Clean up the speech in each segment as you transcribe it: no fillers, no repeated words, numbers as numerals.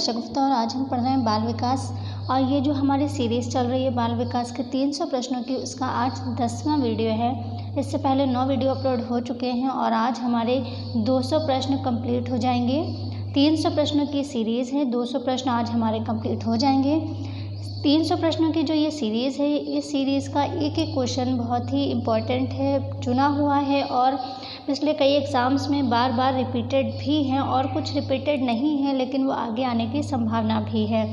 आशा गुप्ता और आज हम पढ़ रहे हैं बाल विकास। और ये जो हमारी सीरीज़ चल रही है बाल विकास के 300 प्रश्नों की, उसका आज 10वां वीडियो है। इससे पहले 9 वीडियो अपलोड हो चुके हैं और आज हमारे 200 प्रश्न कंप्लीट हो जाएंगे। 300 प्रश्नों की सीरीज़ है, 200 प्रश्न आज हमारे कंप्लीट हो जाएंगे। 300 प्रश्नों की जो ये सीरीज़ है, इस सीरीज़ का एक एक क्वेश्चन बहुत ही इम्पोर्टेंट है, चुना हुआ है और पिछले कई एग्ज़ाम्स में बार बार रिपीटेड भी हैं और कुछ रिपीटेड नहीं है, लेकिन वो आगे आने की संभावना भी है,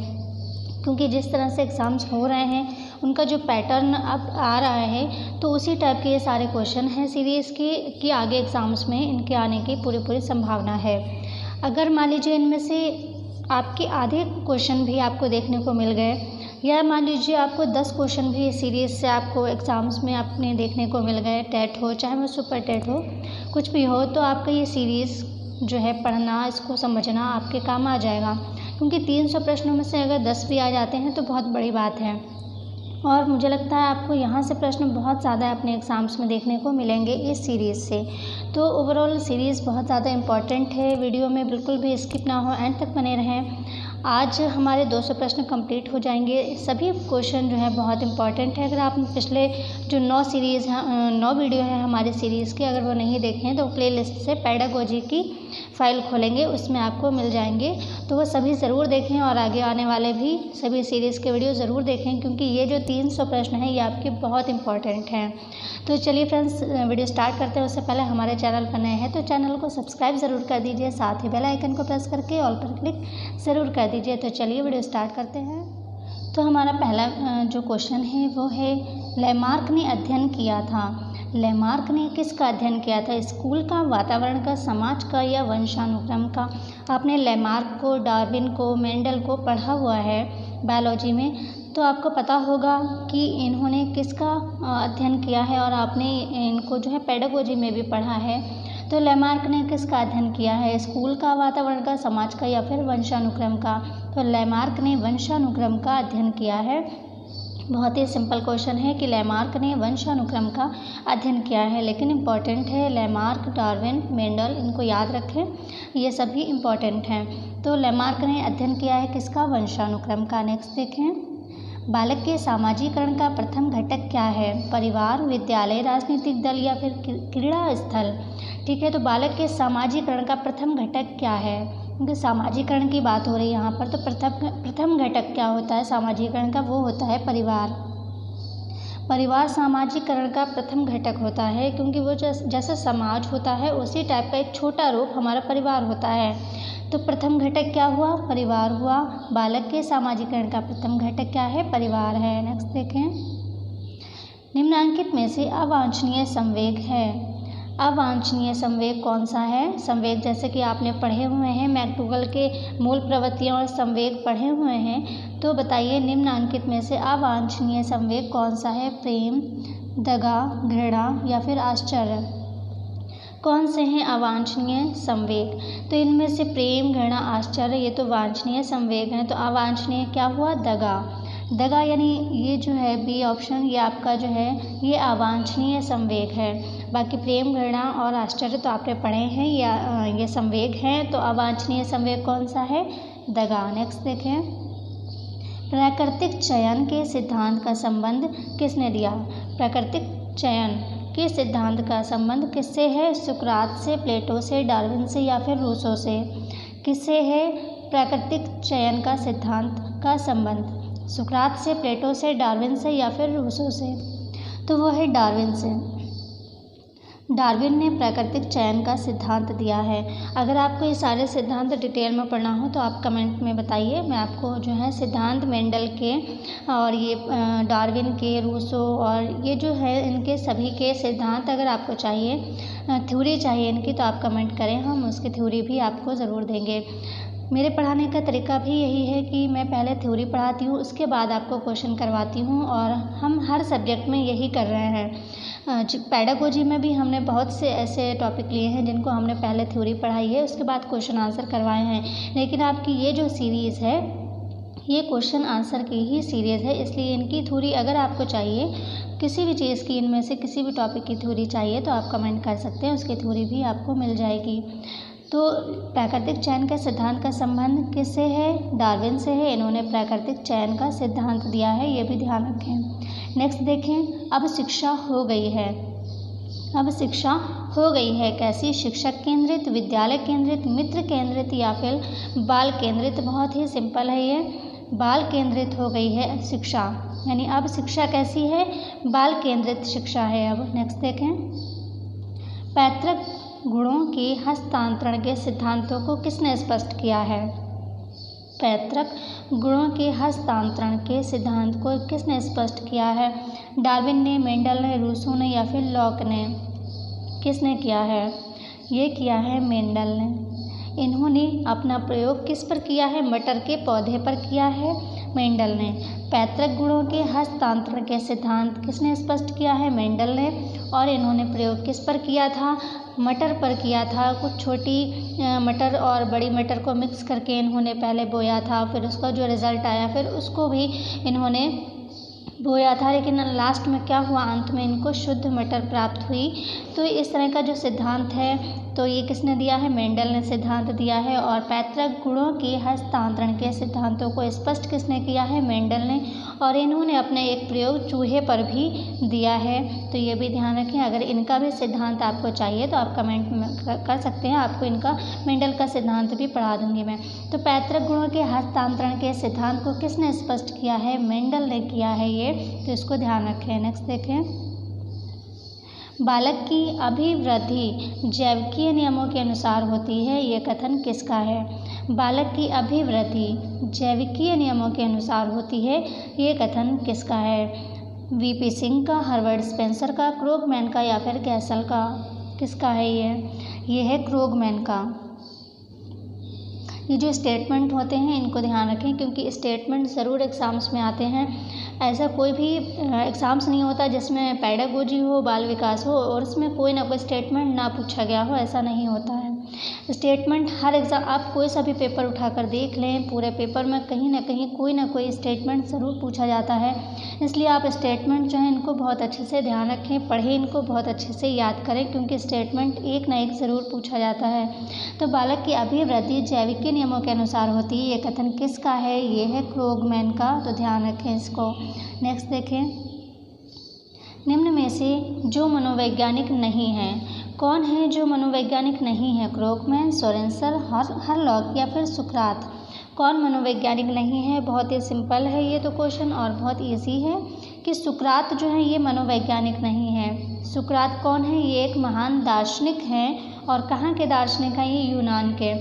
क्योंकि जिस तरह से एग्ज़ाम्स हो रहे हैं उनका जो पैटर्न अब आ रहा है, तो उसी टाइप के ये सारे क्वेश्चन हैं सीरीज़ के कि आगे एग्ज़ाम्स में इनके आने की पूरी संभावना है। अगर मान लीजिए इनमें से आपके आधे क्वेश्चन भी आपको देखने को मिल गए, या मान लीजिए आपको 10 क्वेश्चन भी इस सीरीज़ से आपको एग्ज़ाम्स में अपने देखने को मिल गए, टेट हो चाहे वो सुपर टेट हो, कुछ भी हो, तो आपका ये सीरीज़ जो है पढ़ना, इसको समझना आपके काम आ जाएगा। क्योंकि 300 प्रश्नों में से अगर 10 भी आ जाते हैं तो बहुत बड़ी बात है। और मुझे लगता है आपको यहाँ से प्रश्न बहुत ज़्यादा अपने एग्ज़ाम्स में देखने को मिलेंगे इस सीरीज़ से। तो ओवरऑल सीरीज़ बहुत ज़्यादा इम्पॉर्टेंट है। वीडियो में बिल्कुल भी स्किप ना हो, एंड तक बने रहें। आज हमारे 200 प्रश्न कंप्लीट हो जाएंगे। सभी क्वेश्चन जो है बहुत इंपॉर्टेंट है। अगर आप पिछले जो 9 वीडियो है हमारे सीरीज़ के, अगर वो नहीं देखे हैं तो प्लेलिस्ट से पेडागोजी की फ़ाइल खोलेंगे, उसमें आपको मिल जाएंगे, तो वो सभी ज़रूर देखें और आगे आने वाले भी सभी सीरीज़ के वीडियो ज़रूर देखें, क्योंकि ये जो 300 प्रश्न हैं ये आपके बहुत इंपॉर्टेंट हैं। तो चलिए फ्रेंड्स, वीडियो स्टार्ट करते हैं। उससे पहले हमारे चैनल पर नए हैं तो चैनल को सब्सक्राइब ज़रूर कर दीजिए, साथ ही बेल आइकन को प्रेस करके ऑल पर क्लिक ज़रूर कर दीजिए। तो चलिए वीडियो स्टार्ट करते हैं। तो हमारा पहला जो क्वेश्चन है वो है, लैमार्क ने अध्ययन किया था। लैमार्क ने किसका अध्ययन किया था? स्कूल का, वातावरण का, समाज का या वंशानुक्रम का? आपने लैमार्क को, डार्विन को, मेंडल को पढ़ा हुआ है बायोलॉजी में, तो आपको पता होगा कि इन्होंने किसका अध्ययन किया है, और आपने इनको जो है पेडागोजी में भी पढ़ा है। तो लैमार्क ने किसका अध्ययन किया है? स्कूल का, वातावरण का, समाज का या फिर वंशानुक्रम का? तो लैमार्क ने वंशानुक्रम का अध्ययन किया है। बहुत ही सिंपल क्वेश्चन है कि लैमार्क ने वंशानुक्रम का अध्ययन किया है, लेकिन इम्पॉर्टेंट है। लैमार्क, डार्विन, मेंडल, इनको याद रखें, ये सभी इम्पॉर्टेंट हैं। तो लैमार्क ने अध्ययन किया है किसका? वंशानुक्रम का। नेक्स्ट देखें, बालक के सामाजिकरण का प्रथम घटक क्या है? परिवार, विद्यालय, राजनीतिक दल या फिर क्रीड़ा स्थल? ठीक है, तो बालक के सामाजिकरण का प्रथम घटक क्या है? क्योंकि सामाजिकरण की बात हो रही है यहाँ पर, तो प्रथम घटक क्या होता है सामाजिकरण का? वो होता है परिवार। परिवार सामाजिकरण का प्रथम घटक होता है, क्योंकि वो जैसा समाज होता है उसी टाइप का एक छोटा रूप हमारा परिवार होता है। तो प्रथम घटक क्या हुआ? परिवार हुआ। बालक के सामाजिकरण का प्रथम घटक क्या है? परिवार है। नेक्स्ट देखें, निम्नलिखित में से अवांछनीय संवेग है। अवांछनीय संवेग कौन सा है? संवेग जैसे कि आपने पढ़े हुए हैं, मैक्डूगल के मूल प्रवृत्तियाँ और संवेग पढ़े हुए हैं, तो बताइए निम्नलिखित में से अवांछनीय संवेग कौन सा है? प्रेम, दगा, घृणा या फिर आश्चर्य? कौन से हैं अवांछनीय संवेग? तो इनमें से प्रेम, घृणा, आश्चर्य ये तो वांछनीय संवेग हैं। तो अवांछनीय क्या हुआ? दगा। दगा यानी ये जो है बी ऑप्शन, ये आपका जो है ये अवांछनीय संवेग है। बाकी प्रेम, घृणा और आश्चर्य तो आपने पढ़े हैं, या ये संवेग हैं। तो अवांछनीय संवेग कौन सा है? दगा। नेक्स्ट देखें, प्राकृतिक चयन के सिद्धांत का संबंध किसने दिया? प्राकृतिक चयन के सिद्धांत का संबंध किससे है? सुकरात से, प्लेटो से, डार्विन से या फिर रूसो से? किससे है प्राकृतिक चयन का सिद्धांत का संबंध? सुकरात से, प्लेटो से, डार्विन से या फिर रूसो से? तो वो है डार्विन से। डार्विन ने प्राकृतिक चयन का सिद्धांत दिया है। अगर आपको ये सारे सिद्धांत डिटेल में पढ़ना हो तो आप कमेंट में बताइए, मैं आपको जो है सिद्धांत मेंडल के और ये डार्विन के, रूसो और ये जो है इनके सभी के सिद्धांत अगर आपको चाहिए, थ्योरी चाहिए इनकी, तो आप कमेंट करें, हम उसकी थ्योरी भी आपको ज़रूर देंगे। मेरे पढ़ाने का तरीका भी यही है कि मैं पहले थ्योरी पढ़ाती हूँ, उसके बाद आपको क्वेश्चन करवाती हूँ, और हम हर सब्जेक्ट में यही कर रहे हैं। पेडागोजी में भी हमने बहुत से ऐसे टॉपिक लिए हैं जिनको हमने पहले थ्योरी पढ़ाई है, उसके बाद क्वेश्चन आंसर करवाए हैं। लेकिन आपकी ये जो सीरीज़ है ये क्वेश्चन आंसर की ही सीरीज़ है, इसलिए इनकी थ्योरी अगर आपको चाहिए, किसी भी चीज़ की, इनमें से किसी भी टॉपिक की थ्योरी चाहिए, तो आप कमेंट कर सकते हैं, उसकी थ्योरी भी आपको मिल जाएगी। तो प्राकृतिक चयन के सिद्धांत का संबंध किससे है? डार्विन से है। इन्होंने प्राकृतिक चयन का सिद्धांत दिया है, ये भी ध्यान रखें। नेक्स्ट देखें, अब शिक्षा हो गई है। अब शिक्षा हो गई है कैसी? शिक्षक केंद्रित, विद्यालय केंद्रित, मित्र केंद्रित या फिर बाल केंद्रित। बहुत ही सिंपल है ये, बाल केंद्रित हो गई है शिक्षा, यानी अब शिक्षा कैसी है? बाल केंद्रित शिक्षा है। अब नेक्स्ट देखें, पैतृक गुणों के हस्तांतरण के सिद्धांतों को किसने स्पष्ट किया है? पैतृक गुणों के हस्तांतरण के सिद्धांत को किसने स्पष्ट किया है? डार्विन ने, मेंडल ने, रूसो ने या फिर लॉक ने? किसने किया है? ये किया है मेंडल ने। इन्होंने अपना प्रयोग किस पर किया है? मटर के पौधे पर किया है मेंडल ने। पैतृक गुणों के हस्तांतरण के सिद्धांत किसने स्पष्ट किया है? मेंडल ने। और इन्होंने प्रयोग किस पर किया था? मटर पर किया था। कुछ छोटी मटर और बड़ी मटर को मिक्स करके इन्होंने पहले बोया था, फिर उसका जो रिज़ल्ट आया फिर उसको भी इन्होंने बोया था, लेकिन लास्ट में क्या हुआ? अंत में इनको शुद्ध मटर प्राप्त हुई। तो इस तरह का जो सिद्धांत है तो ये किसने दिया है? मेंडल ने सिद्धांत दिया है। और पैतृक गुणों के हस्तांतरण के सिद्धांतों को स्पष्ट किसने किया है? मेंडल ने। और इन्होंने अपने एक प्रयोग चूहे पर भी दिया है, तो ये भी ध्यान रखें। अगर इनका भी सिद्धांत आपको चाहिए तो आप कमेंट में कर सकते हैं, आपको इनका मेंडल का सिद्धांत भी पढ़ा दूंगी मैं। तो पैतृक गुणों के हस्तांतरण के सिद्धांत को किसने स्पष्ट किया है? मेंडल ने किया है ये, तो इसको ध्यान रखें। नेक्स्ट देखें, बालक की अभिवृद्धि जैविकीय नियमों के अनुसार होती है, ये कथन किसका है? बालक की अभिवृद्धि जैविकीय नियमों के अनुसार होती है, ये कथन किसका है? वीपी सिंह का, हर्बर्ट स्पेंसर का, क्रोगमैन का या फिर कैसल का? किसका है ये है क्रोगमैन का। ये जो स्टेटमेंट होते हैं इनको ध्यान रखें, क्योंकि स्टेटमेंट ज़रूर एग्ज़ाम्स में आते हैं। ऐसा कोई भी एग्ज़ाम्स नहीं होता जिसमें पेडागोजी हो, बाल विकास हो और उसमें कोई ना कोई स्टेटमेंट ना पूछा गया हो, ऐसा नहीं होता है। स्टेटमेंट हर एग्ज़ाम, आप कोई सा भी पेपर उठाकर देख लें, पूरे पेपर में कहीं ना कहीं कोई ना कोई स्टेटमेंट ज़रूर पूछा जाता है। इसलिए आप स्टेटमेंट जो है इनको बहुत अच्छे से ध्यान रखें, पढ़ें, इनको बहुत अच्छे से याद करें, क्योंकि स्टेटमेंट एक ना एक ज़रूर पूछा जाता है। तो बालक की अभिवृद्धि जैविकीय नियमों के अनुसार होती है, ये कथन किसका है? ये है क्रोगमैन का, तो ध्यान रखें इसको। नेक्स्ट देखें, निम्न में से जो मनोवैज्ञानिक नहीं है, कौन है जो मनोवैज्ञानिक नहीं है? क्रोगमैन, सोरेनसन, हरलॉक या फिर सुकरात? कौन मनोवैज्ञानिक नहीं है? बहुत ही सिंपल है ये तो क्वेश्चन, और बहुत इजी है कि सुकरात जो है ये मनोवैज्ञानिक नहीं है। सुकरात कौन है? ये एक महान दार्शनिक हैं, और कहाँ के दार्शनिक हैं? ये यूनान के।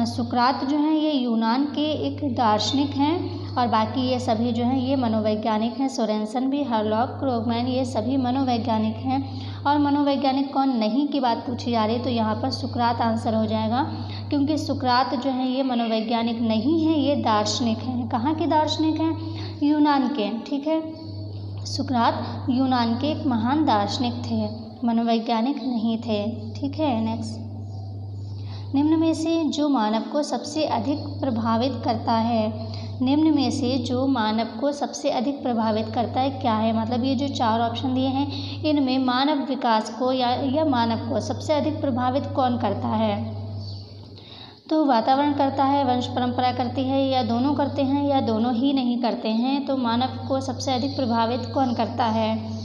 सुकरात जो हैं ये यूनान के एक दार्शनिक हैं, और बाकी ये सभी जो हैं ये मनोवैज्ञानिक हैं। सोरेनसन भी, हरलॉक, क्रोगमैन, ये सभी मनोवैज्ञानिक हैं। और मनोवैज्ञानिक कौन नहीं की बात पूछी जा रही है, तो यहाँ पर सुकरात आंसर हो जाएगा, क्योंकि सुकरात जो है ये मनोवैज्ञानिक नहीं है, ये दार्शनिक हैं। कहाँ के दार्शनिक हैं? यूनान के। ठीक है, सुकरात यूनान के एक महान दार्शनिक थे, मनोवैज्ञानिक नहीं थे। ठीक है, नेक्स्ट, निम्न में से जो मानव को सबसे अधिक प्रभावित करता है, निम्न में से जो मानव को सबसे अधिक प्रभावित करता है क्या है? मतलब ये जो चार ऑप्शन दिए हैं इनमें मानव विकास को या मानव को सबसे अधिक प्रभावित कौन करता है? तो वातावरण करता है, वंश परंपरा करती है, या दोनों करते हैं, या दोनों ही नहीं करते हैं। तो मानव को सबसे अधिक प्रभावित कौन करता है?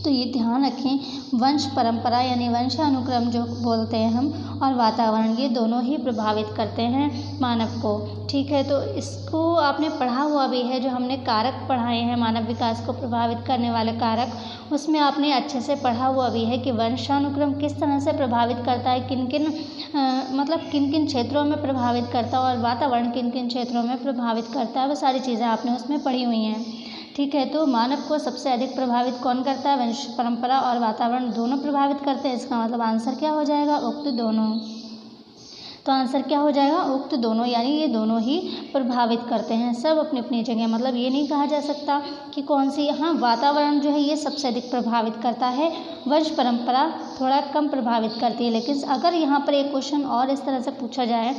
तो ये ध्यान रखें, वंश परंपरा यानी वंशानुक्रम जो बोलते हैं हम, और वातावरण, ये दोनों ही प्रभावित करते हैं मानव को। ठीक है, तो इसको आपने पढ़ा हुआ भी है, जो हमने कारक पढ़ाए हैं मानव विकास को प्रभावित करने वाले कारक, उसमें आपने अच्छे से पढ़ा हुआ भी है कि वंशानुक्रम किस तरह से प्रभावित करता है, किन किन क्षेत्रों में प्रभावित करता है, और वातावरण किन किन क्षेत्रों में प्रभावित करता है, वो सारी चीज़ें आपने उसमें पढ़ी हुई हैं। ठीक है, तो मानव को सबसे अधिक प्रभावित कौन करता है? वंश परंपरा और वातावरण दोनों प्रभावित करते हैं। इसका मतलब आंसर क्या हो जाएगा? उक्त दोनों। तो आंसर क्या हो जाएगा? उक्त दोनों, यानी ये दोनों ही प्रभावित करते हैं, सब अपनी अपनी जगह। मतलब ये नहीं कहा जा सकता कि कौन सी, हाँ वातावरण जो है ये सबसे अधिक प्रभावित करता है, वंश परंपरा थोड़ा कम प्रभावित करती है। लेकिन अगर यहाँ पर एक क्वेश्चन और इस तरह से पूछा जाए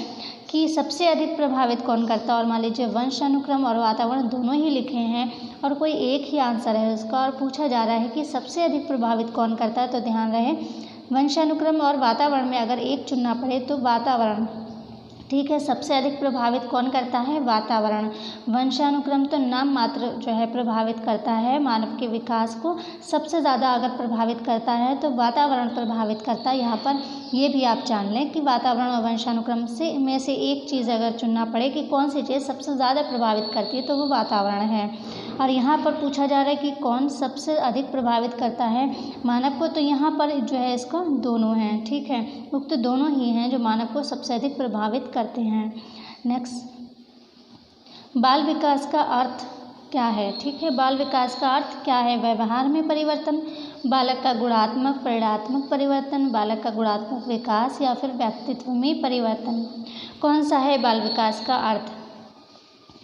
कि सबसे अधिक प्रभावित कौन करता है, और मान लीजिए वंशानुक्रम और वातावरण दोनों ही लिखे हैं और कोई एक ही आंसर है उसका, और पूछा जा रहा है कि सबसे अधिक प्रभावित कौन करता है, तो ध्यान रहे वंशानुक्रम और वातावरण में अगर एक चुनना पड़े तो वातावरण, ठीक है। सबसे अधिक प्रभावित कौन करता है? वातावरण। वंशानुक्रम तो नाम मात्र जो है प्रभावित करता है मानव के विकास को, सबसे ज़्यादा अगर प्रभावित करता है तो वातावरण प्रभावित करता है। यहाँ पर ये भी आप जान लें कि वातावरण और वंशानुक्रम में से एक चीज़ अगर चुनना पड़े कि कौन सी चीज़ सबसे ज़्यादा प्रभावित करती है तो वो वातावरण है। और यहाँ पर पूछा जा रहा है कि कौन सबसे अधिक प्रभावित करता है मानव को, तो यहाँ पर जो है इसका दोनों हैं, ठीक है। उक्त दोनों ही हैं जो मानव को सबसे अधिक प्रभावित करते हैं। नेक्स्ट, बाल विकास का अर्थ क्या है? ठीक है, बाल विकास का अर्थ क्या है? व्यवहार में परिवर्तन, बालक का गुणात्मक परिणात्मक परिवर्तन, बालक का गुणात्मक विकास या फिर व्यक्तित्व में परिवर्तन। कौन सा है बाल विकास का अर्थ?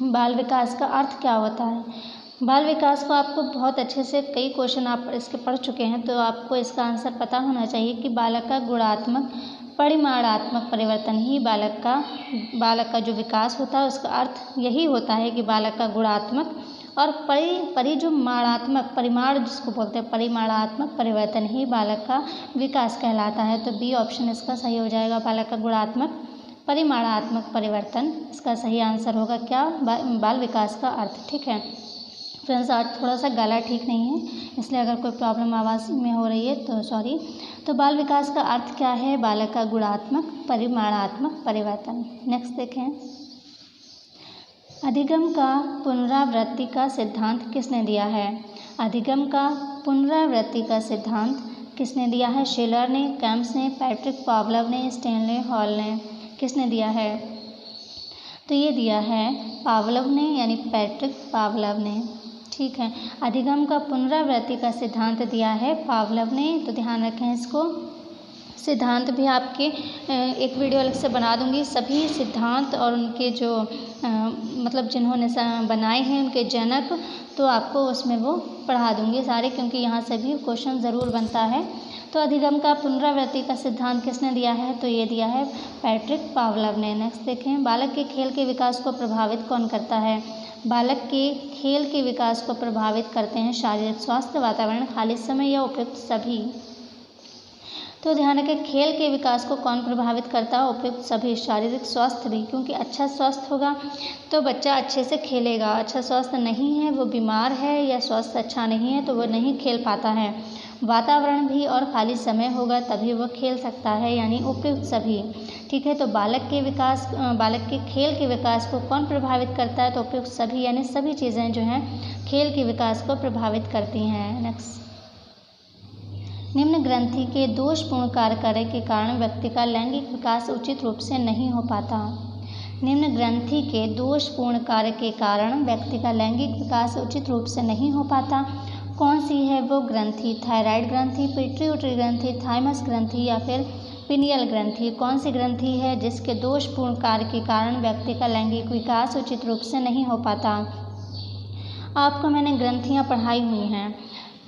बाल विकास का अर्थ क्या होता है? बाल विकास को आपको बहुत अच्छे से कई क्वेश्चन आप इसके पढ़ चुके हैं तो आपको इसका आंसर पता होना चाहिए कि बालक का गुणात्मक परिमाणात्मक परिवर्तन ही बालक का जो विकास होता है उसका अर्थ यही होता है कि बालक का गुणात्मक और जो माणात्मक, परिमाण जिसको बोलते हैं परिमाणात्मक परिवर्तन ही बालक का विकास कहलाता है। तो बी ऑप्शन इसका सही हो जाएगा, बालक का गुणात्मक परिमाणात्मक परिवर्तन इसका सही आंसर होगा क्या? बाल विकास का अर्थ, ठीक है। फ्रेंड्स, आज थोड़ा सा गला ठीक नहीं है इसलिए अगर कोई प्रॉब्लम आवाज़ में हो रही है तो सॉरी। तो बाल विकास का अर्थ क्या है? बालक का गुणात्मक परिमाणात्मक परिवर्तन। नेक्स्ट देखें, अधिगम का पुनरावृत्ति का सिद्धांत किसने दिया है? अधिगम का पुनरावृत्ति का सिद्धांत किसने दिया है? शिलर ने, कैम्प्स ने, पैट्रिक पावलोव ने, स्टैनले हॉल ने। किसने दिया है? तो ये दिया है पावलोव ने, यानी पैट्रिक पावलोव ने, ठीक है। अधिगम का पुनरावृत्ति का सिद्धांत दिया है पावलोव ने, तो ध्यान रखें इसको। सिद्धांत भी आपके एक वीडियो अलग से बना दूंगी, सभी सिद्धांत और उनके जो मतलब जिन्होंने बनाए हैं उनके जनक, तो आपको उसमें वो पढ़ा दूंगी सारे, क्योंकि यहाँ से भी क्वेश्चन ज़रूर बनता है। तो अधिगम का पुनरावृत्ति का सिद्धांत किसने दिया है? तो ये दिया है पैट्रिक पावलोव ने। नेक्स्ट देखें, बालक के खेल के विकास को प्रभावित कौन करता है? बालक के खेल के विकास को प्रभावित करते हैं शारीरिक स्वास्थ्य, वातावरण, खाली समय या उपयुक्त सभी। तो ध्यान रखें, खेल के विकास को कौन प्रभावित करता है? उपयुक्त सभी, शारीरिक स्वास्थ्य भी, क्योंकि अच्छा स्वास्थ्य होगा तो बच्चा अच्छे से खेलेगा। अच्छा स्वास्थ्य नहीं है, वो बीमार है या स्वास्थ्य अच्छा नहीं है तो वो नहीं खेल पाता है। वातावरण भी और खाली समय होगा तभी वो खेल सकता है, यानी उपयुक्त सभी, ठीक है। तो बालक के खेल के विकास को कौन प्रभावित करता है? तो उपयुक्त सभी, यानी सभी चीज़ें जो हैं खेल के विकास को प्रभावित करती हैं। नेक्स्ट, निम्न ग्रंथि के दोषपूर्ण कार्य करने के कारण व्यक्ति का लैंगिक विकास उचित रूप से नहीं हो पाता। निम्न ग्रंथि के दोषपूर्ण कार्य के कारण व्यक्ति का लैंगिक विकास उचित रूप से नहीं हो पाता। कौन सी है वो ग्रंथि? थायराइड ग्रंथि, पिट्यूटरी ग्रंथि, थाइमस ग्रंथि या फिर पिनियल ग्रंथि। कौन सी ग्रंथि है जिसके दोषपूर्ण कार्य के कारण व्यक्ति का लैंगिक विकास उचित रूप से नहीं हो पाता? आपको मैंने ग्रंथियाँ पढ़ाई हुई हैं,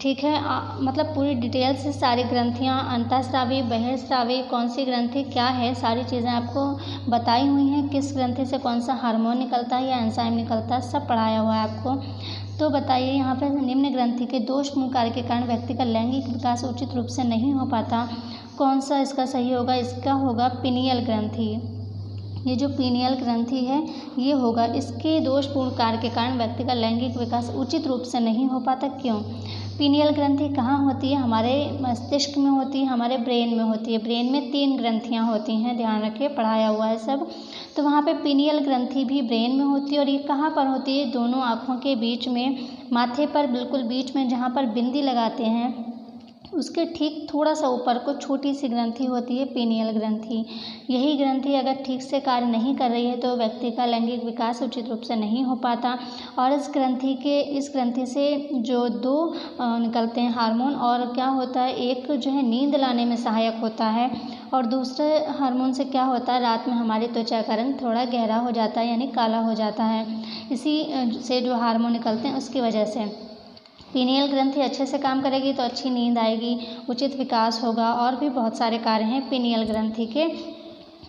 ठीक है। मतलब पूरी डिटेल से सारी ग्रंथियाँ, अंतःस्रावी, बहिर्स्रावी, कौन सी ग्रंथि क्या है, सारी चीज़ें आपको बताई हुई हैं। किस ग्रंथि से कौन सा हार्मोन निकलता है या एंजाइम निकलता है, सब पढ़ाया हुआ है आपको। तो बताइए यहाँ पर, निम्न ग्रंथि के दोषपूर्ण कार्य के कारण व्यक्ति का लैंगिक विकास उचित रूप से नहीं हो पाता, कौन सा इसका सही होगा? इसका होगा पिनियल ग्रंथि। ये जो पिनियल ग्रंथि है ये होगा, इसके दोषपूर्ण कार्य के कारण व्यक्ति का लैंगिक विकास उचित रूप से नहीं हो पाता। क्यों? पिनियल ग्रंथि कहाँ होती है? हमारे मस्तिष्क में होती है, हमारे ब्रेन में होती है। ब्रेन में 3 ग्रंथियाँ होती हैं, ध्यान रखिए, पढ़ाया हुआ है सब। तो वहाँ पे पिनियल ग्रंथि भी ब्रेन में होती है और ये कहाँ पर होती है? दोनों आँखों के बीच में, माथे पर बिल्कुल बीच में जहाँ पर बिंदी लगाते हैं उसके ठीक थोड़ा सा ऊपर को छोटी सी ग्रंथि होती है पिनियल ग्रंथि। यही ग्रंथि अगर ठीक से कार्य नहीं कर रही है तो व्यक्ति का लैंगिक विकास उचित रूप से नहीं हो पाता। और इस ग्रंथि से जो 2 निकलते हैं हार्मोन, और क्या होता है, एक जो है नींद लाने में सहायक होता है और दूसरे हार्मोन से क्या होता है, रात में हमारी त्वचा का रंग थोड़ा गहरा हो जाता है, यानी काला हो जाता है। इसी से जो हार्मोन निकलते हैं उसकी वजह से पिनियल ग्रंथि अच्छे से काम करेगी तो अच्छी नींद आएगी, उचित विकास होगा, और भी बहुत सारे कार्य हैं पिनियल ग्रंथि के,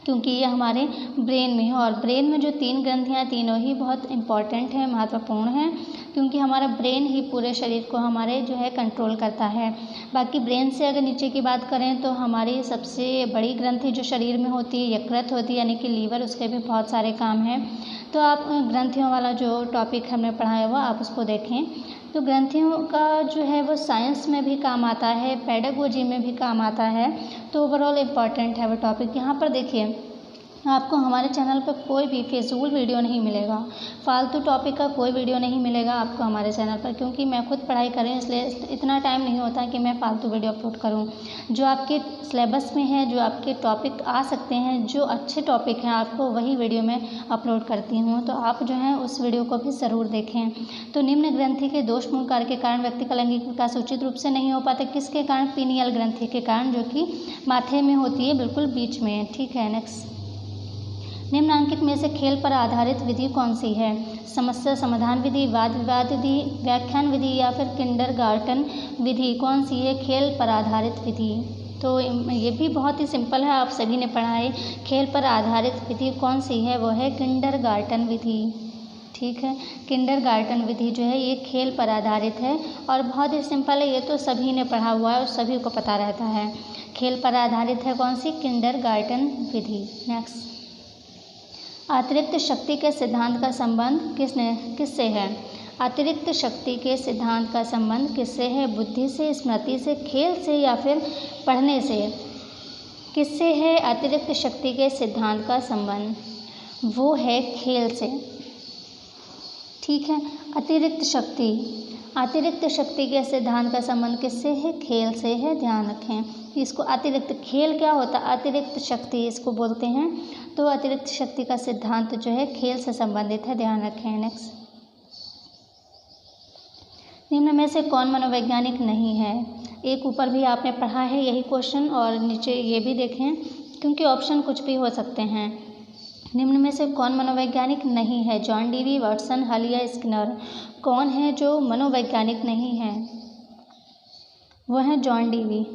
क्योंकि ये हमारे ब्रेन में है। और ब्रेन में जो 3 ग्रंथियाँ, तीनों ही बहुत इम्पॉर्टेंट हैं, महत्वपूर्ण हैं। क्योंकि हमारा ब्रेन ही पूरे शरीर को हमारे जो है कंट्रोल करता है। बाकी ब्रेन से अगर नीचे की बात करें तो हमारी सबसे बड़ी ग्रंथि जो शरीर में होती है यकृत होती है, यानी कि लीवर, उसके भी बहुत सारे काम हैं। तो आप ग्रंथियों वाला जो टॉपिक हमने पढ़ाया हुआ आप उसको देखें। तो ग्रंथियों का जो है वो साइंस में भी काम आता है, पेडागोजी में भी काम आता है, तो ओवरऑल इम्पॉर्टेंट है वो टॉपिक। यहाँ पर देखिए आपको हमारे चैनल पर कोई भी फिजूल वीडियो नहीं मिलेगा, फालतू टॉपिक का कोई वीडियो नहीं मिलेगा आपको हमारे चैनल पर, क्योंकि मैं खुद पढ़ाई कर रही हूँ इसलिए इतना टाइम नहीं होता कि मैं फालतू वीडियो अपलोड करूँ। जो आपके सिलेबस में है, जो आपके टॉपिक आ सकते हैं, जो अच्छे टॉपिक हैं, आपको वही वीडियो में अपलोड करती हूँ, तो आप जो है उस वीडियो को भी ज़रूर देखें। तो निम्न ग्रंथि के दोषपूर्ण कार्य के कारण व्यक्ति का लैंगिक विकास उचित रूप से नहीं हो पाता। किसके कारण? पीनियल ग्रंथि के कारण, जो कि माथे में होती है, बिल्कुल बीच में। ठीक है, नेक्स्ट। निम्नलिखित में से खेल पर आधारित विधि कौन सी है? समस्या समाधान विधि, वाद विवाद विधि, व्याख्यान विधि या फिर किंडरगार्टन विधि? कौन सी है खेल पर आधारित विधि? तो ये भी बहुत ही सिंपल है, आप सभी ने पढ़ा है। खेल पर आधारित विधि कौन सी है? वो है किंडरगार्टन विधि। ठीक है, किंडरगार्टन विधि जो है ये खेल पर आधारित है और बहुत ही सिंपल है, ये तो सभी ने पढ़ा हुआ है और सभी को पता रहता है। खेल पर आधारित है कौन सी? किंडरगार्टन विधि। नेक्स्ट। अतिरिक्त शक्ति के सिद्धांत का संबंध किससे है? अतिरिक्त शक्ति के सिद्धांत का संबंध किससे है? बुद्धि से, स्मृति से, खेल से या फिर पढ़ने से? किससे है अतिरिक्त शक्ति के सिद्धांत का संबंध? वो है खेल से। ठीक है, अतिरिक्त शक्ति के सिद्धांत का संबंध किससे है? खेल से है, ध्यान रखें। इसको अतिरिक्त, खेल क्या होता है? अतिरिक्त शक्ति इसको बोलते हैं। तो अतिरिक्त शक्ति का सिद्धांत जो है खेल से संबंधित है, ध्यान रखें। नेक्स्ट। निम्न में से कौन मनोवैज्ञानिक नहीं है? एक ऊपर भी आपने पढ़ा है यही क्वेश्चन और नीचे ये भी देखें, क्योंकि ऑप्शन कुछ भी हो सकते हैं। निम्न में से कौन मनोवैज्ञानिक नहीं है? जॉन डीवी, वाटसन, हल या स्किनर? कौन है जो मनोवैज्ञानिक नहीं है? वह है जॉन डीवी।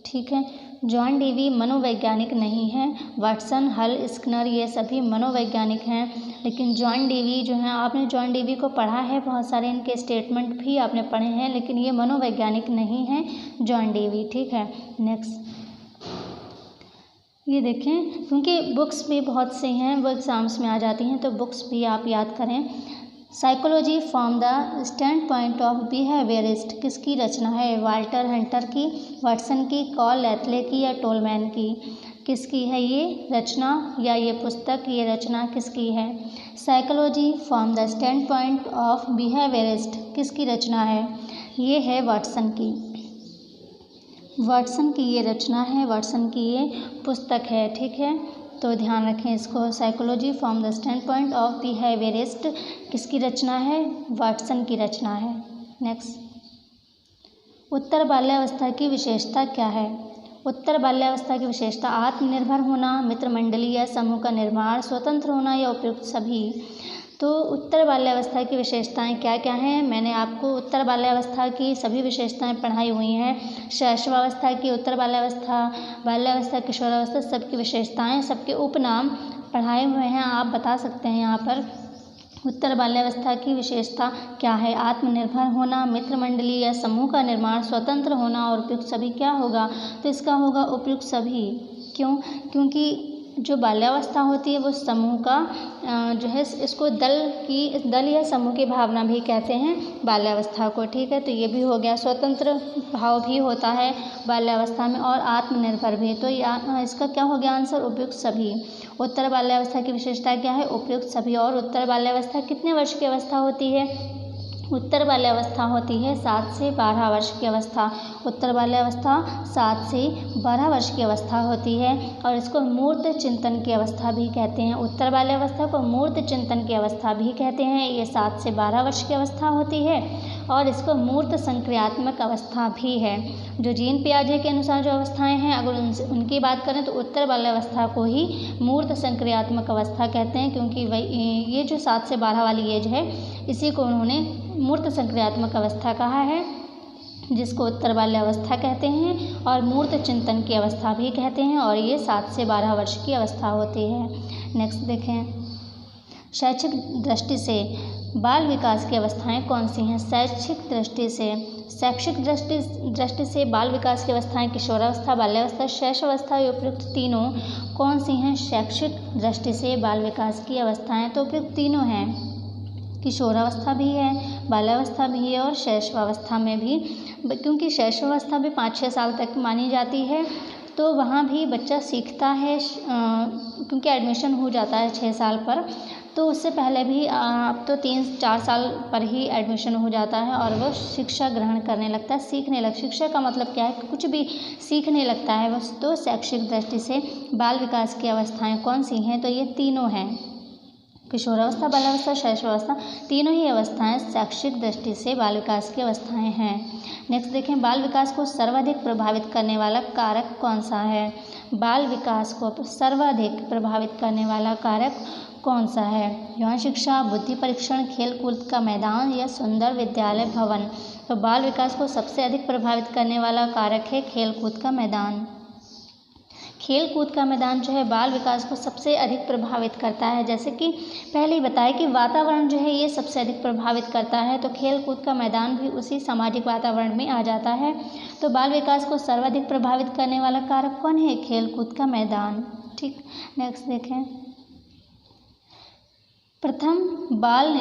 ठीक है, जॉन डीवी मनोवैज्ञानिक नहीं है। वाटसन, हल, स्किनर ये सभी मनोवैज्ञानिक हैं, लेकिन जॉन डीवी जो है, आपने जॉन डीवी को पढ़ा है, बहुत सारे इनके स्टेटमेंट भी आपने पढ़े हैं, लेकिन ये मनोवैज्ञानिक नहीं है जॉन डीवी। ठीक है, नेक्स्ट। ये देखें, क्योंकि बुक्स भी बहुत सी हैं, वो एग्ज़ाम्स में आ जाती हैं, तो बुक्स भी आप याद करें। Psychology from the stand point of behaviourist किसकी रचना है? वाल्टर हंटर की, वाटसन की, कॉल लैथले की या टोलमैन की? किसकी है ये रचना या ये पुस्तक, ये रचना किसकी है? Psychology from the stand point of behaviourist किसकी रचना है? ये है वाटसन की। वाटसन की ये रचना है, वाटसन की ये पुस्तक है। ठीक है, तो ध्यान रखें इसको। Psychology from the stand point of behaviourist किसकी रचना है? वाटसन की रचना है। नेक्स्ट। उत्तर बाल्यावस्था की विशेषता क्या है? उत्तर बाल्यावस्था की विशेषता आत्मनिर्भर होना, मित्रमंडली या समूह का निर्माण, स्वतंत्र होना या उपयुक्त सभी? तो उत्तर बाल्यावस्था की विशेषताएं क्या क्या हैं? मैंने आपको उत्तर बाल्यावस्था की सभी विशेषताएं पढ़ाई हुई हैं। शैशवावस्था की, उत्तर बाल्यावस्था, किशोरावस्था, सबकी विशेषताएं, सबके उपनाम पढ़ाए हुए हैं। आप बता सकते हैं यहाँ पर उत्तर बाल्यावस्था की विशेषता क्या है? आत्मनिर्भर होना, मित्रमंडली या समूह का निर्माण, स्वतंत्र होना और उपयुक्त सभी। क्या होगा? तो इसका होगा उपयुक्त सभी। क्यों? क्योंकि जो बाल्यावस्था होती है वो समूह का जो है, इसको दल या समूह की भावना भी कहते हैं बाल्यावस्था को। ठीक है, तो ये भी हो गया। स्वतंत्र भाव भी होता है बाल्यावस्था में और आत्मनिर्भर भी। तो इसका क्या हो गया आंसर? उपयुक्त सभी। उत्तर बाल्यावस्था की विशेषता क्या है? उपयुक्त सभी। और उत्तर बाल्यावस्था कितने वर्ष की अवस्था होती है? उत्तर बाल्यावस्था होती है 7 से 12 वर्ष की अवस्था। उत्तर बाल्यावस्था 7 से 12 वर्ष की अवस्था होती है और इसको मूर्त चिंतन की अवस्था भी कहते हैं। उत्तर बाल्यावस्था को मूर्त चिंतन की अवस्था भी कहते हैं। ये 7 से 12 वर्ष की अवस्था होती है और इसको मूर्त संक्रियात्मक अवस्था भी है। जो जीन पियाजे के अनुसार जो अवस्थाएं हैं, अगर उनकी बात करें तो उत्तर बाल्यावस्था को ही मूर्त संक्रियात्मक अवस्था कहते हैं, क्योंकि ये जो 7 से 12 वाली एज है इसी को उन्होंने मूर्त संक्रियात्मक अवस्था कहा है, जिसको उत्तर बाल्यावस्था कहते हैं और मूर्त चिंतन की अवस्था भी कहते हैं। और ये 7 से 12 वर्ष की अवस्था होती है। नेक्स्ट देखें, शैक्षिक दृष्टि से बाल विकास की अवस्थाएं कौन सी हैं? शैक्षिक दृष्टि से बाल विकास की अवस्थाएं किशोरावस्था, बाल्यावस्था, शैशवावस्था, उपयुक्त तीनों कौन सी हैं? शैक्षिक दृष्टि से बाल विकास की अवस्थाएं तो उपयुक्त तीनों हैं, किशोरावस्था भी है, बाल्यावस्था भी है और शैशवावस्था में भी, क्योंकि शैशवावस्था भी 5-6 साल तक मानी जाती है, तो वहाँ भी बच्चा सीखता है क्योंकि एडमिशन हो जाता है 6 साल पर, तो उससे पहले भी अब तो 3-4 साल पर ही एडमिशन हो जाता है और वह शिक्षा ग्रहण करने लगता है, शिक्षा का मतलब क्या है कि कुछ भी सीखने लगता है बस। तो शैक्षिक दृष्टि से बाल विकास की अवस्थाएं कौन सी हैं? तो ये तीनों हैं, किशोरावस्था, बाल्यावस्था, शैशवावस्था, तीनों ही अवस्थाएं शैक्षिक दृष्टि से बाल विकास की अवस्थाएं हैं। नेक्स्ट देखें, बाल विकास को सर्वाधिक प्रभावित करने वाला कारक कौन सा है? बाल विकास को सर्वाधिक प्रभावित करने वाला कारक कौन सा है? यौन शिक्षा, बुद्धि परीक्षण, खेल कूद का मैदान या सुंदर विद्यालय भवन? तो बाल विकास को सबसे अधिक प्रभावित करने वाला कारक है खेल कूद का मैदान। खेल कूद का मैदान जो है बाल विकास को सबसे अधिक प्रभावित करता है। जैसे कि पहले ही बताया कि वातावरण जो है ये सबसे अधिक प्रभावित करता है, तो खेल कूद का मैदान भी उसी सामाजिक वातावरण में आ जाता है। तो बाल विकास को सर्वाधिक प्रभावित करने वाला कारक कौन है? खेल कूद का मैदान। ठीक, नेक्स्ट देखें, प्रथम बाल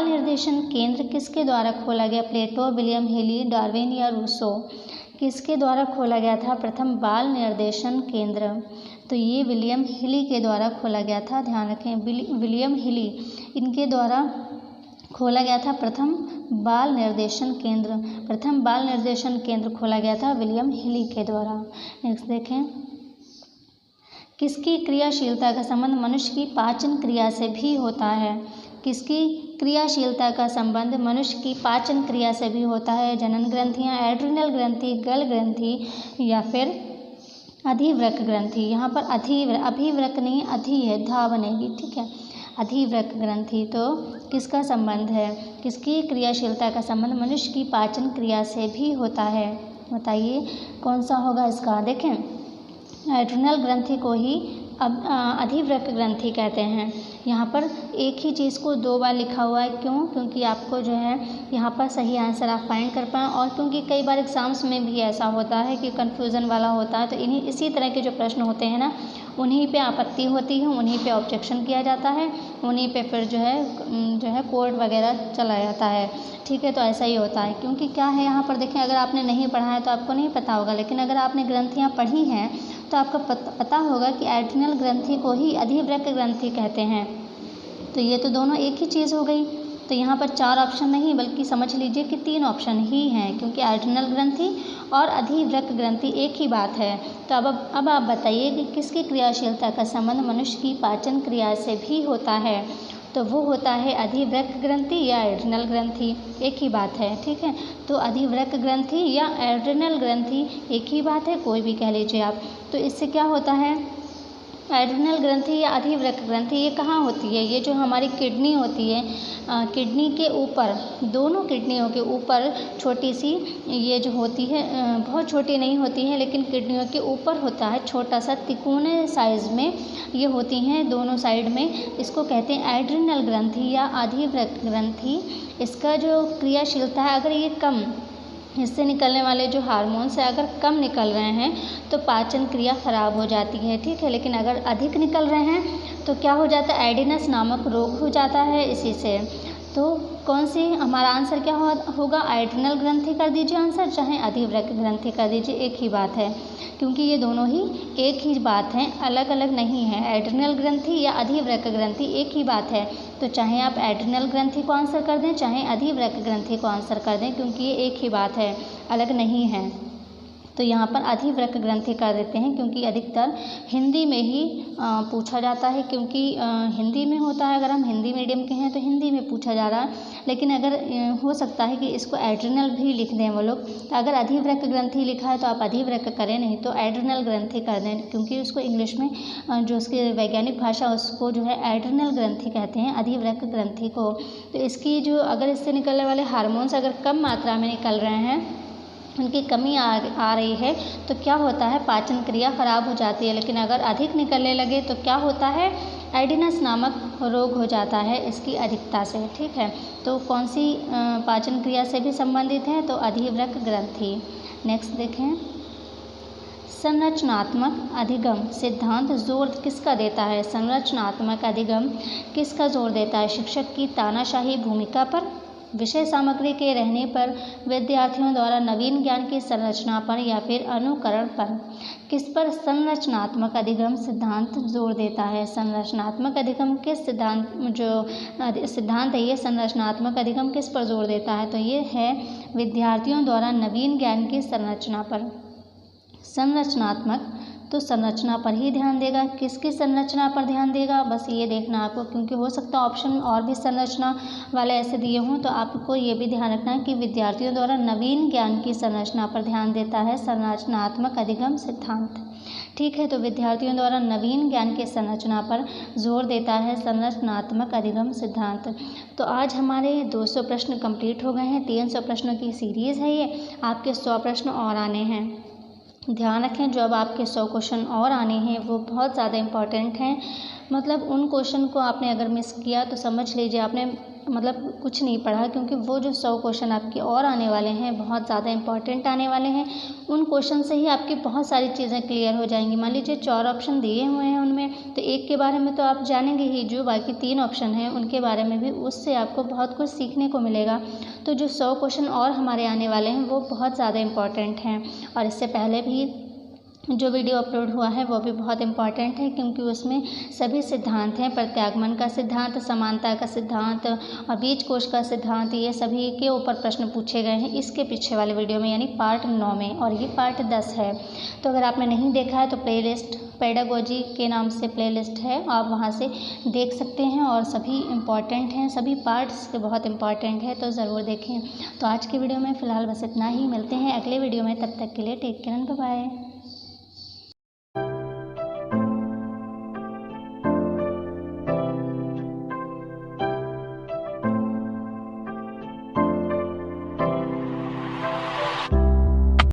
निर्देशन केंद्र किसके द्वारा खोला गया? प्लेटो, विलियम हेली, डार्विन या रूसो? किसके द्वारा खोला गया था प्रथम बाल निर्देशन केंद्र? तो ये विलियम हिली के द्वारा खोला गया था। ध्यान रखें, विलियम हिली, इनके द्वारा खोला गया था प्रथम बाल निर्देशन केंद्र। प्रथम बाल निर्देशन केंद्र खोला गया था विलियम हिली के द्वारा। नेक्स्ट देखें, किसकी क्रियाशीलता का संबंध मनुष्य की पाचन क्रिया से भी होता है? किसकी क्रियाशीलता का संबंध मनुष्य की पाचन क्रिया से भी होता है? जनन ग्रंथियाँ, एड्रिनल ग्रंथि, गल ग्रंथि या फिर अधिवृक्क ग्रंथि? यहाँ पर अभिवृक्क नहीं, अधि है, धा बनेगी, ठीक है, अधिवृक्क ग्रंथि। तो किसका संबंध है? किसकी क्रियाशीलता का संबंध मनुष्य की पाचन क्रिया से भी होता है? बताइए कौन सा होगा इसका? देखें, एड्रिनल ग्रंथि को ही अधिवृक्क ग्रंथि कहते हैं। यहाँ पर एक ही चीज़ को 2 बार लिखा हुआ है, क्यों? क्योंकि आपको जो है यहाँ पर सही आंसर आप फाइंड कर पाएँ, और क्योंकि कई बार एग्ज़ाम्स में भी ऐसा होता है कि कन्फ्यूज़न वाला होता है, तो इसी तरह के जो प्रश्न होते हैं ना, उन्हीं पे आपत्ति होती है, उन्हीं पे ऑब्जेक्शन किया जाता है, उन्हीं पे फिर जो है कोर्ट वगैरह चला जाता है। ठीक है, तो ऐसा ही होता है, क्योंकि क्या है यहाँ पर देखें, अगर आपने नहीं पढ़ा है तो आपको नहीं पता होगा, लेकिन अगर आपने ग्रंथियाँ पढ़ी हैं तो आपको पता होगा कि एड्रिनल ग्रंथि को ही अधिवृक्क ग्रंथि कहते हैं। तो ये तो दोनों एक ही चीज़ हो गई। तो यहाँ पर 4 ऑप्शन नहीं, बल्कि समझ लीजिए कि 3 ऑप्शन ही हैं, क्योंकि एड्रिनल ग्रंथि और अधिवृक्क ग्रंथि एक ही बात है। तो अब आप बताइए कि किसकी क्रियाशीलता का संबंध मनुष्य की पाचन क्रिया से भी होता है? तो वो होता है अधिवृक्क ग्रंथि या एड्रिनल ग्रंथि, एक ही बात है। ठीक है, तो अधिवृक्क ग्रंथि या एड्रिनल ग्रंथि एक ही बात है, कोई भी कह लीजिए आप। तो इससे क्या होता है, एड्रिनल ग्रंथि या अधिवृक्क ग्रंथि ये कहाँ होती है? ये जो हमारी किडनी होती है, किडनी के ऊपर, दोनों किडनियों के ऊपर छोटी सी ये जो होती है, बहुत छोटी नहीं होती है, लेकिन किडनियों के ऊपर होता है छोटा सा तिकोने साइज़ में ये होती हैं दोनों साइड में। इसको कहते हैं एड्रिनल ग्रंथि या अधिवृक्क ग्रंथि। इसका जो क्रियाशीलता है, अगर ये कम, इससे निकलने वाले जो हार्मोन्स है अगर कम निकल रहे हैं तो पाचन क्रिया खराब हो जाती है। ठीक है, लेकिन अगर अधिक निकल रहे हैं तो क्या हो जाता है? एडिनस नामक रोग हो जाता है इसी से। तो कौन सी हमारा आंसर क्या होगा? एड्रिनल ग्रंथि कर दीजिए आंसर, चाहे अधिवृक्क ग्रंथि कर दीजिए, एक ही बात है, क्योंकि ये दोनों ही एक ही बात हैं, अलग अलग नहीं है। एड्रिनल ग्रंथि या अधिवृक्क ग्रंथि एक ही बात है। तो चाहे आप एड्रिनल ग्रंथि को आंसर कर दें, चाहे अधिवृक्क ग्रंथि को आंसर कर दें, क्योंकि ये एक ही बात है, अलग नहीं है। तो यहाँ पर अधिवृक्क ग्रंथि कर देते हैं, क्योंकि अधिकतर हिंदी में ही पूछा जाता है, क्योंकि हिंदी में होता है। अगर हम हिंदी मीडियम के हैं तो हिंदी में पूछा जा रहा है, लेकिन अगर हो सकता है कि इसको एड्रिनल भी लिख दें वो लोग। तो अगर अधिवृक्क ग्रंथि लिखा है तो आप अधिवृक्क करें, नहीं तो एड्रिनल ग्रंथि कर दें, क्योंकि उसको इंग्लिश में जो उसकी वैज्ञानिक भाषा उसको जो है एड्रिनल ग्रंथि कहते हैं, अधिवृक्क ग्रंथि को। तो इसकी जो, अगर इससे निकलने वाले हार्मोन्स अगर कम मात्रा में निकल रहे हैं उनकी कमी आ रही है तो क्या होता है, पाचन क्रिया खराब हो जाती है। लेकिन अगर अधिक निकलने लगे तो क्या होता है, एडिनस नामक रोग हो जाता है इसकी अधिकता से। ठीक है, तो कौन सी पाचन क्रिया से भी संबंधित है, तो अधिवृक्क ग्रंथि। नेक्स्ट देखें, संरचनात्मक अधिगम सिद्धांत जोर किसका देता है। संरचनात्मक अधिगम किसका जोर देता है, शिक्षक की तानाशाही भूमिका पर, विषय सामग्री के रहने पर, विद्यार्थियों द्वारा नवीन ज्ञान की संरचना पर, या फिर अनुकरण पर। किस पर संरचनात्मक अधिगम सिद्धांत जोर देता है। संरचनात्मक अधिगम किस सिद्धांत, जो सिद्धांत है ये संरचनात्मक अधिगम किस पर जोर देता है, तो ये है विद्यार्थियों द्वारा नवीन ज्ञान की संरचना पर। संरचनात्मक तो संरचना पर ही ध्यान देगा। किसकी संरचना पर ध्यान देगा, बस ये देखना आपको, क्योंकि हो सकता है ऑप्शन और भी संरचना वाले ऐसे दिए हों, तो आपको ये भी ध्यान रखना है कि विद्यार्थियों द्वारा नवीन ज्ञान की संरचना पर ध्यान देता है संरचनात्मक अधिगम सिद्धांत। ठीक है, तो विद्यार्थियों द्वारा नवीन ज्ञान की संरचना पर जोर देता है संरचनात्मक अधिगम सिद्धांत। तो आज हमारे 200 प्रश्न कंप्लीट हो गए हैं। 300 प्रश्नों की सीरीज़ है ये, आपके 100 प्रश्न और आने हैं। ध्यान रखें, जो अब आपके 100 क्वेश्चन और आने हैं वो बहुत ज़्यादा इम्पॉर्टेंट हैं। मतलब उन क्वेश्चन को आपने अगर मिस किया तो समझ लीजिए आपने मतलब कुछ नहीं पढ़ा, क्योंकि वो जो 100 क्वेश्चन आपके और आने वाले हैं बहुत ज़्यादा इंपॉर्टेंट आने वाले हैं। उन क्वेश्चन से ही आपकी बहुत सारी चीज़ें क्लियर हो जाएंगी। मान लीजिए 4 ऑप्शन दिए हुए हैं, उनमें तो एक के बारे में तो आप जानेंगे ही, जो बाकी 3 ऑप्शन हैं उनके बारे में भी उससे आपको बहुत कुछ सीखने को मिलेगा। तो जो 100 क्वेश्चन और हमारे आने वाले हैं वो बहुत ज़्यादा इम्पॉर्टेंट हैं। और इससे पहले भी जो वीडियो अपलोड हुआ है वो भी बहुत इम्पॉर्टेंट है, क्योंकि उसमें सभी सिद्धांत हैं। प्रत्यागमन का सिद्धांत, समानता का सिद्धांत और बीजकोश का सिद्धांत, ये सभी के ऊपर प्रश्न पूछे गए हैं इसके पीछे वाले वीडियो में, यानी पार्ट 9 में, और ये पार्ट 10 है। तो अगर आपने नहीं देखा है तो प्लेलिस्ट पेडागोजी के नाम से प्लेलिस्ट है, आप वहाँ से देख सकते हैं। और सभी इम्पॉर्टेंट हैं, सभी पार्ट्स के बहुत इम्पॉर्टेंट है, तो ज़रूर देखें। तो आज की वीडियो में फ़िलहाल बस इतना ही, मिलते हैं अगले वीडियो में, तब तक के लिए take care and bye bye.